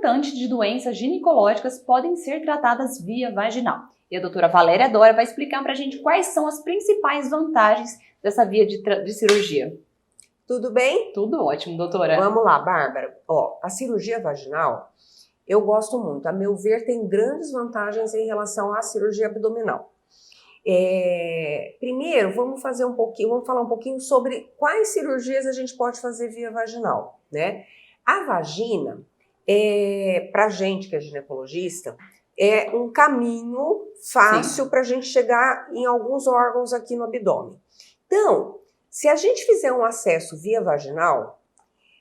importante de doenças ginecológicas podem ser tratadas via vaginal. E a doutora Valéria Dória vai explicar para a gente quais são as principais vantagens dessa via de cirurgia. Tudo bem? Tudo ótimo, doutora. Vamos lá, Bárbara. A cirurgia vaginal, eu gosto muito. A meu ver, tem grandes vantagens em relação à cirurgia abdominal. Primeiro, vamos falar um pouquinho sobre quais cirurgias a gente pode fazer via vaginal, né? A vagina, pra gente que é ginecologista, é um caminho fácil para a gente chegar em alguns órgãos aqui no abdômen. Então, se a gente fizer um acesso via vaginal,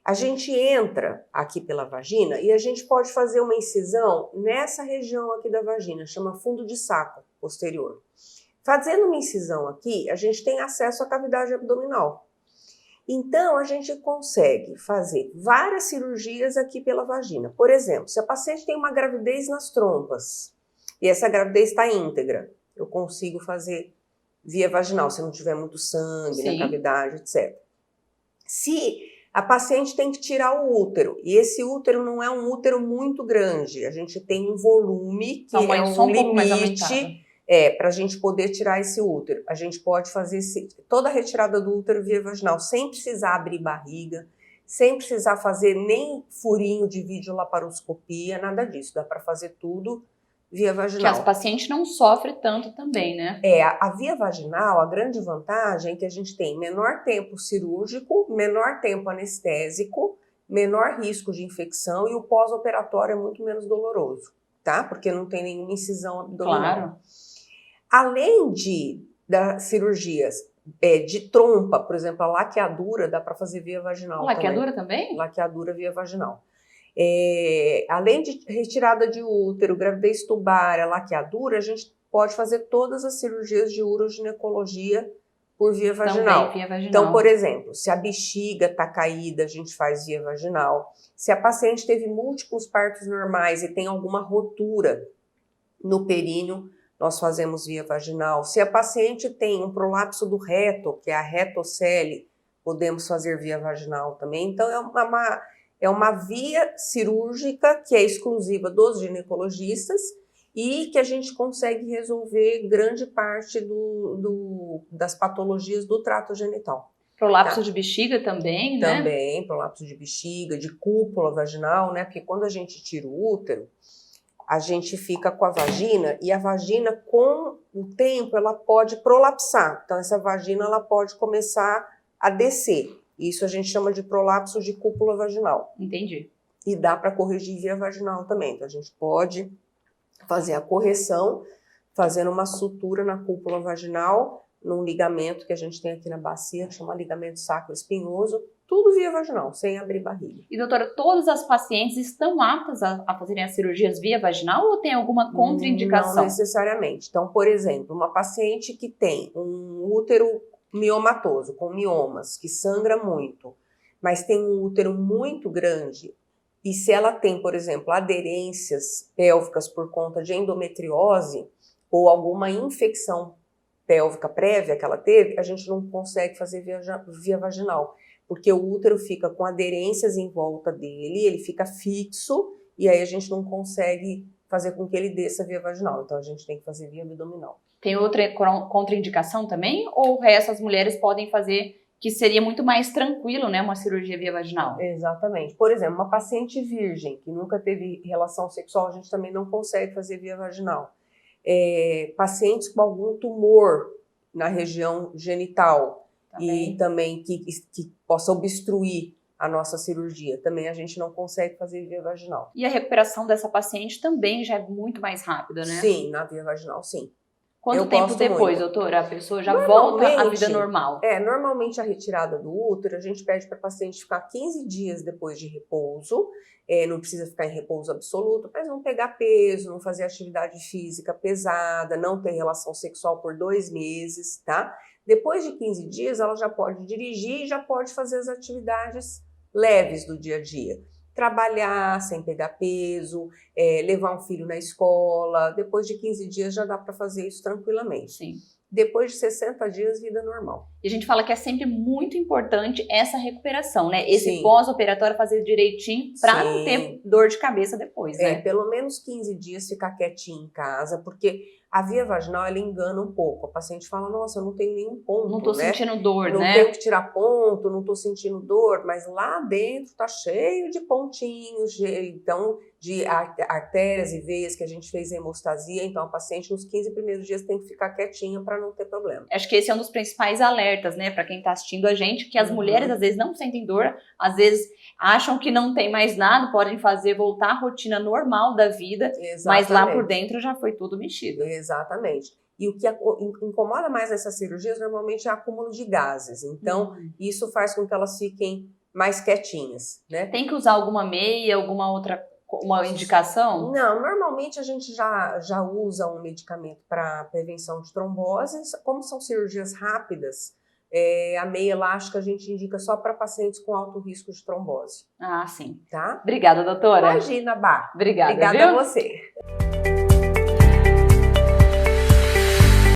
a gente entra aqui pela vagina e a gente pode fazer uma incisão nessa região aqui da vagina, chama fundo de saco posterior. Fazendo uma incisão aqui, a gente tem acesso à cavidade abdominal. Então, a gente consegue fazer várias cirurgias aqui pela vagina. Por exemplo, se a paciente tem uma gravidez nas trompas e essa gravidez está íntegra, eu consigo fazer via vaginal, se não tiver muito sangue na cavidade, etc. Se a paciente tem que tirar o útero, e esse útero não é um útero muito grande, a gente tem um volume que é um limite para a gente poder tirar esse útero. A gente pode fazer toda a retirada do útero via vaginal, sem precisar abrir barriga, sem precisar fazer nem furinho de videolaparoscopia, nada disso, dá para fazer tudo via vaginal. Que as pacientes não sofrem tanto também, né? A via vaginal, a grande vantagem é que a gente tem menor tempo cirúrgico, menor tempo anestésico, menor risco de infecção e o pós-operatório é muito menos doloroso, tá? Porque não tem nenhuma incisão abdominal. Claro. Além das cirurgias de trompa, por exemplo, a laqueadura dá para fazer via vaginal. Laqueadura também? Laqueadura via vaginal. Além de retirada de útero, gravidez tubária, laqueadura, a gente pode fazer todas as cirurgias de uroginecologia por via vaginal. Também via vaginal. Então, por exemplo, se a bexiga está caída, a gente faz via vaginal. Se a paciente teve múltiplos partos normais e tem alguma rotura no períneo, nós fazemos via vaginal. Se a paciente tem um prolapso do reto, que é a retocele, podemos fazer via vaginal também. Então, é uma via cirúrgica que é exclusiva dos ginecologistas e que a gente consegue resolver grande parte das patologias do trato genital. Prolapso de bexiga também, né? Também, prolapso de bexiga, de cúpula vaginal, né? Porque quando a gente tira o útero, a gente fica com a vagina e a vagina, com o tempo, ela pode prolapsar. Então, essa vagina, ela pode começar a descer. Isso a gente chama de prolapso de cúpula vaginal. Entendi. E dá para corrigir via vaginal também. Então, a gente pode fazer a correção fazendo uma sutura na cúpula vaginal, num ligamento que a gente tem aqui na bacia, que chama ligamento sacro-espinhoso, tudo via vaginal, sem abrir barriga. E, doutora, todas as pacientes estão aptas a fazerem as cirurgias via vaginal ou tem alguma contraindicação? Não necessariamente. Então, por exemplo, uma paciente que tem um útero miomatoso, com miomas, que sangra muito, mas tem um útero muito grande, e se ela tem, por exemplo, aderências pélvicas por conta de endometriose ou alguma infecção pélvica prévia que ela teve, a gente não consegue fazer via vaginal, porque o útero fica com aderências em volta dele, ele fica fixo, e aí a gente não consegue fazer com que ele desça via vaginal, então a gente tem que fazer via abdominal. Tem outra contraindicação também? Ou o resto as mulheres podem fazer, que seria muito mais tranquilo, né, uma cirurgia via vaginal? Exatamente. Por exemplo, uma paciente virgem, que nunca teve relação sexual, a gente também não consegue fazer via vaginal. Pacientes com algum tumor na região genital e também que possa obstruir a nossa cirurgia, também a gente não consegue fazer via vaginal. E a recuperação dessa paciente também já é muito mais rápida, né? Sim, na via vaginal, sim. Quanto tempo depois, doutora, a pessoa já volta à vida normal? Normalmente a retirada do útero, a gente pede para a paciente ficar 15 dias depois de repouso, não precisa ficar em repouso absoluto, mas não pegar peso, não fazer atividade física pesada, não ter relação sexual por 2 meses, tá? Depois de 15 dias, ela já pode dirigir e já pode fazer as atividades leves do dia a dia. Trabalhar sem pegar peso, levar um filho na escola, depois de 15 dias já dá para fazer isso tranquilamente. Sim. depois de 60 dias, vida normal. E a gente fala que é sempre muito importante essa recuperação, né? Esse Sim. pós-operatório fazer direitinho para não ter dor de cabeça depois, né? Pelo menos 15 dias ficar quietinho em casa, porque a via vaginal, ela engana um pouco. A paciente fala, nossa, eu não tenho nenhum ponto, não tô sentindo dor, não né? tenho que tirar ponto, não tô sentindo dor, mas lá dentro tá cheio de pontinhos, então, de artérias e veias que a gente fez hemostasia, então a paciente nos 15 primeiros dias tem que ficar quietinha para não ter problema. Acho que esse é um dos principais alertas, né, para quem tá assistindo a gente, que as mulheres às vezes não sentem dor, às vezes acham que não tem mais nada, podem fazer voltar à rotina normal da vida, mas lá por dentro já foi tudo mexido. Exatamente. E o que incomoda mais nessas cirurgias normalmente é o acúmulo de gases, então isso faz com que elas fiquem mais quietinhas, né? Tem que usar alguma meia, alguma outra indicação? Não, normalmente a gente já usa um medicamento para prevenção de tromboses. Como são cirurgias rápidas, a meia elástica a gente indica só para pacientes com alto risco de trombose. Ah, sim. Tá? Obrigada, doutora. Imagina, Bá. Obrigada, Obrigada viu? a você.